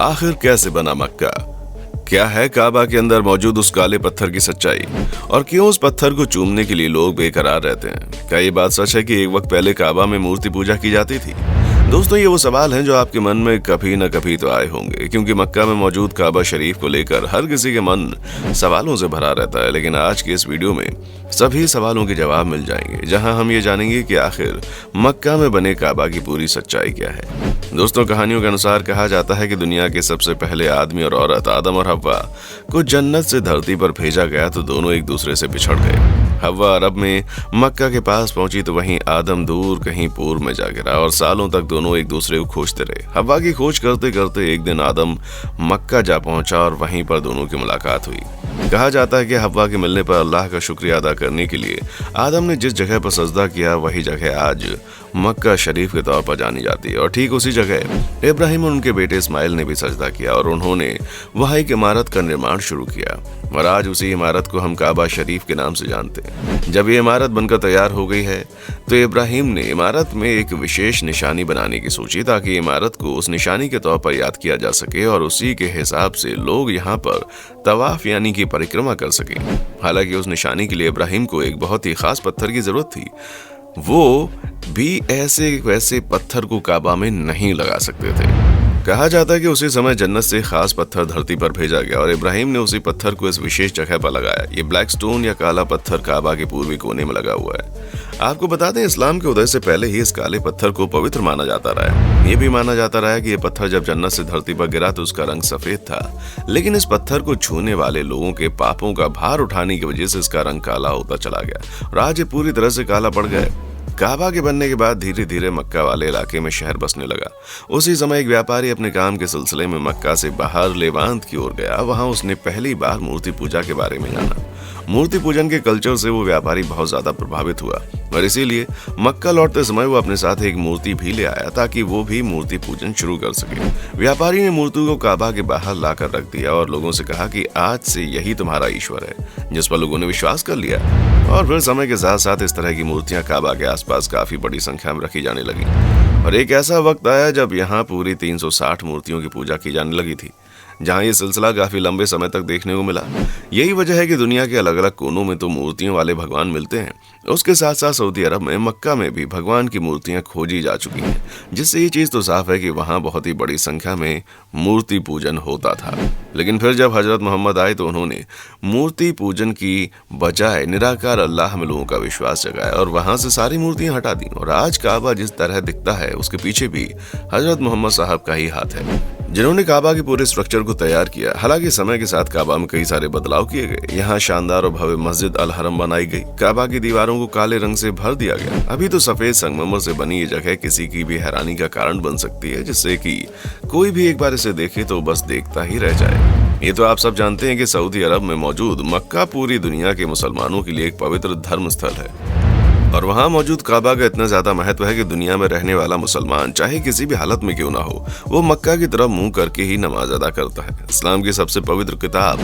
आखिर कैसे बना मक्का? क्या है काबा के अंदर मौजूद उस काले पत्थर की सच्चाई, और क्यों उस पत्थर को चूमने के लिए लोग बेकरार रहते हैं? क्या ये बात सच है कि एक वक्त पहले काबा में मूर्ति पूजा की जाती थी? दोस्तों, ये वो सवाल हैं जो आपके मन में कभी न कभी तो आए होंगे, क्योंकि मक्का में मौजूद काबा शरीफ को लेकर हर किसी के मन सवालों से भरा रहता है। लेकिन आज के इस वीडियो में सभी सवालों के जवाब मिल जाएंगे, जहां हम ये जानेंगे कि आखिर मक्का में बने काबा की पूरी सच्चाई क्या है। दोस्तों, कहानियों के अनुसार कहा जाता है कि दुनिया के सबसे पहले आदमी और औरत आदम और हव्वा को जन्नत से धरती पर भेजा गया तो दोनों एक दूसरे से बिछड़ गए। हव्वा अरब में मक्का के पास पहुंची तो वहीं आदम दूर कहीं पूर्व में जा गिरा और सालों तक दोनों एक दूसरे को खोजते रहे। हव्वा की खोज करते करते एक दिन आदम मक्का जा पहुंचा और वहीं पर दोनों की मुलाकात हुई। कहा जाता है कि हव्वा के मिलने पर अल्लाह का शुक्रिया अदा करने के लिए आदम ने जिस जगह पर सजदा किया वही जगह आज मक्का शरीफ के तौर पर जानी जाती है। और ठीक उसी जगह इब्राहिम और उनके बेटे इस्माइल ने भी सजदा किया और उन्होंने वहां एक इमारत का निर्माण शुरू किया, और आज उसी इमारत को हम काबा शरीफ के नाम से जानते हैं। जब ये इमारत बनकर तैयार हो गई है तो इब्राहिम ने इमारत में एक विशेष निशानी बनाने की सोची, ताकि इमारत को उस निशानी के तौर पर याद किया जा सके और उसी के हिसाब से लोग यहाँ पर तवाफ यानी कि परिक्रमा कर सके। हालांकि उस निशानी के लिए इब्राहिम को एक बहुत ही खास पत्थर की जरूरत थी। वो भी ऐसे वैसे पत्थर को काबा में नहीं लगा सकते थे। कहा जाता है कि उसी समय जन्नत से खास पत्थर धरती पर भेजा गया और इब्राहिम ने उसी पत्थर को इस विशेष जगह पर लगाया। ये ब्लैक स्टोन या काला पत्थर काबा के पूर्वी कोने में लगा हुआ है। आपको बता दें, इस्लाम के उदय से पहले ही इस काले पत्थर को पवित्र माना जाता रहा है। ये भी माना जाता रहा है कि ये पत्थर जब जन्नत से धरती पर गिरा तो उसका रंग सफेद था, लेकिन इस पत्थर को छूने वाले लोगों के पापों का भार उठाने की वजह से इसका रंग काला होता चला गया और आज ये पूरी तरह से काला पड़ गया। काबा के बनने के बाद धीरे धीरे मक्का वाले इलाके में शहर बसने लगा। उसी समय एक व्यापारी अपने काम के सिलसिले में मक्का से बाहर लेवांत की ओर गया। वहां उसने पहली बार मूर्ति पूजा के बारे में जाना। मूर्ति पूजन के कल्चर से वो व्यापारी बहुत ज्यादा प्रभावित हुआ और इसीलिए मक्का लौटते समय वो अपने साथ एक मूर्ति भी ले आया ताकि वो भी मूर्ति पूजन शुरू कर सके। व्यापारी ने मूर्ति को काबा के बाहर लाकर रख दिया और लोगों से कहा कि आज से यही तुम्हारा ईश्वर है, जिस पर लोगों ने विश्वास कर लिया। और फिर समय के साथ साथ इस तरह की मूर्तियां काबा के आसपास काफी बड़ी संख्या में रखी जाने लगी और एक ऐसा वक्त आया जब यहाँ पूरी 360 मूर्तियों की पूजा की जाने लगी थी, जहाँ ये सिलसिला काफी लंबे समय तक देखने को मिला। यही वजह है कि दुनिया के अलग अलग कोनों में तो मूर्तियों वाले भगवान मिलते हैं। उसके साथ साथ सऊदी अरब में मक्का में भी भगवान की मूर्तियां खोजी जा चुकी हैं, जिससे ये चीज तो साफ है कि वहाँ बहुत ही बड़ी संख्या में मूर्ति पूजन होता था। लेकिन फिर जब हजरत मोहम्मद आए तो उन्होंने मूर्ति पूजन की बजाय निराकार अल्लाह में लोगों का विश्वास जगाया और वहां से सारी मूर्तियां हटा दी। और आज काबा जिस तरह दिखता है उसके पीछे भी हजरत मोहम्मद साहब का ही हाथ है, जिन्होंने काबा के पूरे स्ट्रक्चर को तैयार किया। हालांकि समय के साथ काबा में कई सारे बदलाव किए गए। यहाँ शानदार और भव्य मस्जिद अल हरम बनाई गई। काबा की दीवारों को काले रंग से भर दिया गया। अभी तो सफेद संगमरमर से बनी ये जगह किसी की भी हैरानी का कारण बन सकती है, जिससे कि कोई भी एक बार इसे देखे तो बस देखता ही रह जाए। ये तो आप सब जानते हैं कि सऊदी अरब में मौजूद मक्का पूरी दुनिया के मुसलमानों के लिए एक पवित्र धर्म स्थल है और वहाँ मौजूद काबा का इतना ज्यादा महत्व है कि दुनिया में रहने वाला मुसलमान चाहे किसी भी हालत में क्यों ना हो, वो मक्का की तरफ मुंह करके ही नमाज अदा करता है। इस्लाम की सबसे पवित्र किताब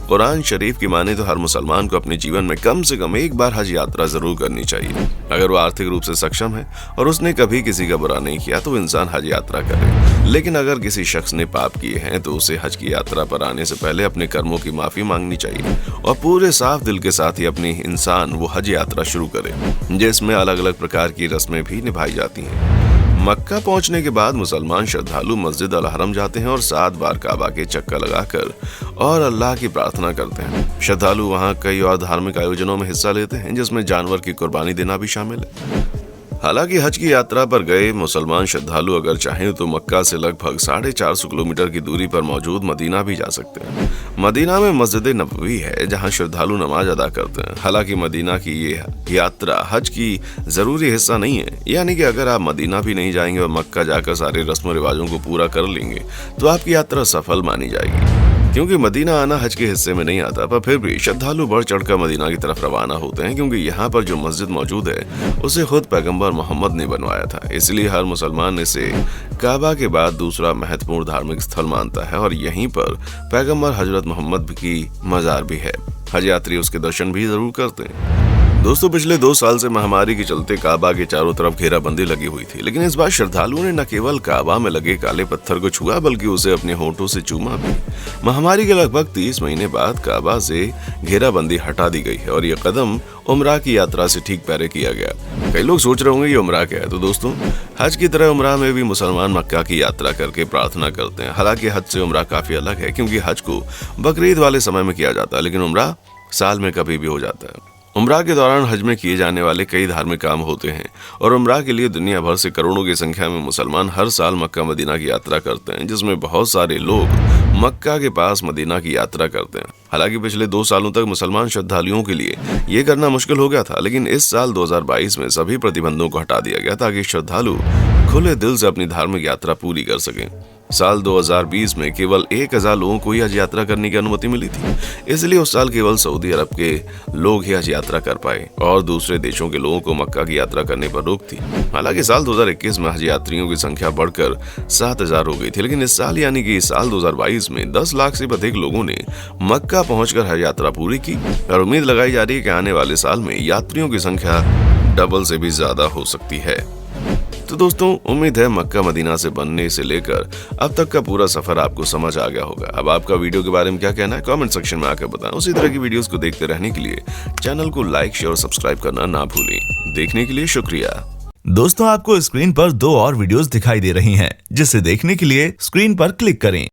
कुरान शरीफ की माने तो हर मुसलमान को अपने जीवन में कम से कम एक बार हज यात्रा जरूर करनी चाहिए। अगर वो आर्थिक रूप से सक्षम है और उसने कभी किसी का बुरा नहीं किया तो इंसान हज यात्रा करे। लेकिन अगर किसी शख्स ने पाप किए हैं तो उसे हज की यात्रा पर आने से पहले अपने कर्मों की माफी मांगनी चाहिए और पूरे साफ दिल के साथ ही अपनी इंसान वो हज यात्रा शुरू करे, जिसमें अलग अलग प्रकार की रस्में भी निभाई जाती हैं। मक्का पहुंचने के बाद मुसलमान श्रद्धालु मस्जिद अल हरम जाते हैं और 7 बार काबा के चक्कर लगाकर और अल्लाह की प्रार्थना करते हैं। श्रद्धालु वहां कई और धार्मिक आयोजनों में हिस्सा लेते हैं, जिसमें जानवर की कुर्बानी देना भी शामिल है। हालांकि हज की यात्रा पर गए मुसलमान श्रद्धालु अगर चाहें तो मक्का से लगभग 450 किलोमीटर की दूरी पर मौजूद मदीना भी जा सकते हैं। मदीना में मस्जिद नबवी है, जहां श्रद्धालु नमाज अदा करते हैं। हालांकि मदीना की ये यात्रा हज की जरूरी हिस्सा नहीं है, यानी कि अगर आप मदीना भी नहीं जाएंगे और मक्का जाकर सारे रस्म रिवाजों को पूरा कर लेंगे तो आपकी यात्रा सफल मानी जाएगी। क्योंकि मदीना आना हज के हिस्से में नहीं आता, पर फिर भी श्रद्धालु बढ़ चढ़कर मदीना की तरफ रवाना होते हैं, क्योंकि यहाँ पर जो मस्जिद मौजूद है उसे खुद पैगंबर मोहम्मद ने बनवाया था। इसलिए हर मुसलमान इसे काबा के बाद दूसरा महत्वपूर्ण धार्मिक स्थल मानता है और यहीं पर पैगंबर हजरत मोहम्मद की मजार भी है। हज यात्री उसके दर्शन भी जरूर करते हैं। दोस्तों, पिछले 2 साल से महामारी के चलते काबा के चारों तरफ घेराबंदी लगी हुई थी, लेकिन इस बार श्रद्धालुओं ने न केवल काबा में लगे काले पत्थर को छुआ बल्कि उसे अपने होठों से चूमा भी। महामारी के लगभग 30 महीने बाद काबा से घेराबंदी हटा दी गई है और ये कदम उमरा की यात्रा से ठीक पहले किया गया। कई लोग सोच रहे होंगे ये उमरा क्या है, तो दोस्तों हज की तरह उमरा में भी मुसलमान मक्का की यात्रा करके प्रार्थना करते हैं। हालांकि हज से उमरा काफी अलग है, क्योंकि हज को बकरीद वाले समय में किया जाता है, लेकिन उमरा साल में कभी भी हो जाता है। उमरा के दौरान हज में किए जाने वाले कई धार्मिक काम होते हैं और उमरा के लिए दुनिया भर से करोड़ों की संख्या में मुसलमान हर साल मक्का मदीना की यात्रा करते हैं, जिसमें बहुत सारे लोग मक्का के पास मदीना की यात्रा करते हैं। हालांकि पिछले 2 सालों तक मुसलमान श्रद्धालुओं के लिए ये करना मुश्किल हो गया था, लेकिन इस साल 2022 में सभी प्रतिबंधों को हटा दिया गया ताकि श्रद्धालु खुले दिल से अपनी धार्मिक यात्रा पूरी कर सकें। साल 2020 में केवल 1000 लोगों को ही हज यात्रा करने की अनुमति मिली थी, इसलिए उस साल केवल सऊदी अरब के लोग ही हज यात्रा कर पाए और दूसरे देशों के लोगों को मक्का की यात्रा करने पर रोक थी। हालांकि साल 2021 में हज यात्रियों की संख्या बढ़कर 7000 हो गई थी, लेकिन इस साल यानी कि साल 2022 में 10 लाख से अधिक लोगों ने मक्का पहुंचकर हज यात्रा पूरी की और उम्मीद लगाई जा रही है कि आने वाले साल में यात्रियों की संख्या डबल से भी ज्यादा हो सकती है। तो दोस्तों, उम्मीद है मक्का मदीना से बनने से लेकर अब तक का पूरा सफर आपको समझ आ गया होगा। अब आपका वीडियो के बारे में क्या कहना है कमेंट सेक्शन में आकर बताएं। उसी तरह की वीडियोस को देखते रहने के लिए चैनल को लाइक, शेयर और सब्सक्राइब करना ना भूलें। देखने के लिए शुक्रिया। दोस्तों, आपको स्क्रीन पर 2 और वीडियोस दिखाई दे रही हैं, जिसे देखने के लिए स्क्रीन पर क्लिक करें।